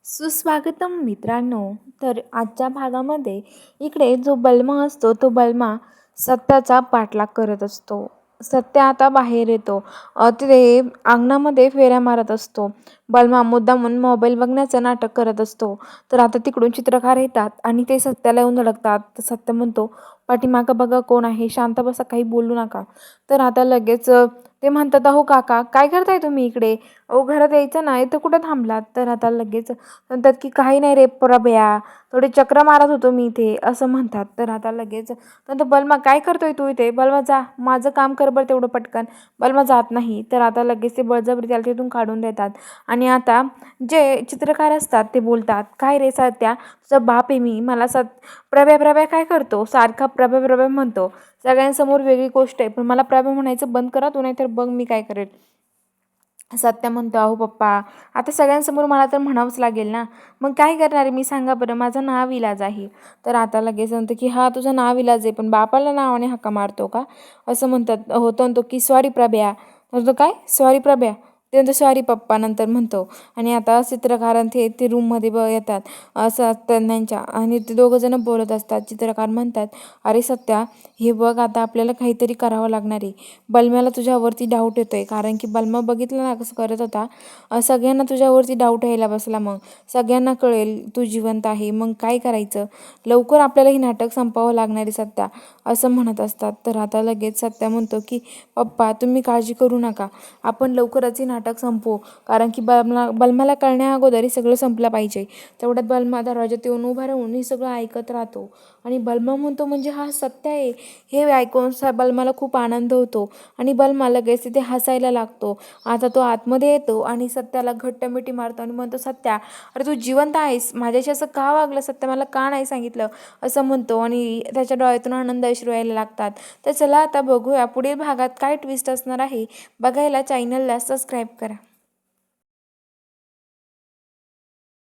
सुस्वागतम मित्रांनो. तर आजच्या भागामध्ये इकडे जो बलमा असतो तो बलमा सत्याचा पाठलाग करत असतो. सत्य आता बाहेर येतो. ते अंगणामध्ये फेऱ्या मारत असतो. बलमा मुद्दामून मोबाईल बघण्याचं नाटक करत असतो. तर आता तिकडून चित्रकार येतात आणि ते सत्याला येऊन धडकतात. तर सत्य म्हणतो, पाठीमागं बघा कोण आहे, शांत बसा, काही बोलू नका. तर आता लगेच ते म्हणतात, अहो काका काय करताय तुम्ही इकडे, अहो घरात यायचं ना, इथं कुठं थांबलात. तर आता लगेच म्हणतात की काही नाही रे प्रभया, थोडे चक्र मारत होतो मी इथे, असं म्हणतात. तर आता लगेच नंतर बलमा काय करतोय तू इथे, बलमा जा माझं काम कर बरं तेवढं पटकन. बलमा जात नाही. तर आता लगेच ते बळजबरी त्याला तिथून काढून देतात. आणि आता जे चित्रकार असतात ते बोलतात, काय रे सत्या, तुझा बाप आहे मी, मला प्रभ्या प्रभ्या काय करतो, सारखा प्रभ्या प्रभ्या म्हणतो. सगळ्यांसमोर वेगळी गोष्ट आहे, पण मला प्रभा म्हणायचं बंद करा तू, नाही तर बघ मी काय करेल. सत्या म्हणतो, अहो पप्पा, आता सगळ्यांसमोर मला तर म्हणावंच लागेल ना, मग काय करणार आहे मी सांगा बरं, माझं नाविलाज आहे. तर आता लगेच म्हणतो की हा तुझा नाविलाज आहे, पण बापाला नावाने हाका मारतो का, असं म्हणतात. होतो म्हणतो की सॉरी प्रभ्या. म्हणतो काय सॉरी प्रभ्या, ते म्हणतो सॉरी पप्पा नंतर म्हणतो. आणि आता चित्रकारां ते रूममध्ये येतात असं त्यांच्या, आणि ते दोघं जण बोलत असतात. चित्रकार म्हणतात, अरे सत्या, हे बघ आता आपल्याला काहीतरी करावं लागणार आहे. बलम्याला तुझ्यावरती डाऊट येतोय, कारण की बलमा बघितलं ना कसं करत होता. सगळ्यांना तुझ्यावरती डाऊट यायला बसला. मग सगळ्यांना कळेल तू जिवंत आहे, मग काय करायचं, लवकर आपल्याला ही नाटक संपवावं लागणार आहे सत्या, असं म्हणत असतात. तर आता लगेच सत्या म्हणतो की पप्पा तुम्ही काळजी करू नका, आपण लवकरच हे नाटक संपवू, कारण की बलमाला कळण्या अगोदर हे सगळं संपलं पाहिजे. तेवढ्यात बलमा दरवाज्यात येऊन उभा राहून हे सगळं ऐकत राहतो. आणि बलमा म्हणतो म्हणजे हा सत्य आहे, हे ऐकून बलमाला खूप आनंद होतो. आणि बलमा लगेच तिथे हसायला लागतो. आता तो आतमध्ये येतो आणि सत्याला घट्ट मिठी मारतो आणि म्हणतो, सत्या अरे तू जिवंत आहेस, माझ्याशी असं का वागलं सत्या, मला का नाही सांगितलं, असं म्हणतो. आणि त्याच्या डोळ्यातून आनंद अश्रू यायला लागतात. तर चला आता बघूया पुढील भागात काय ट्विस्ट असणार आहे. बघायला चॅनलला सबस्क्राईब करा.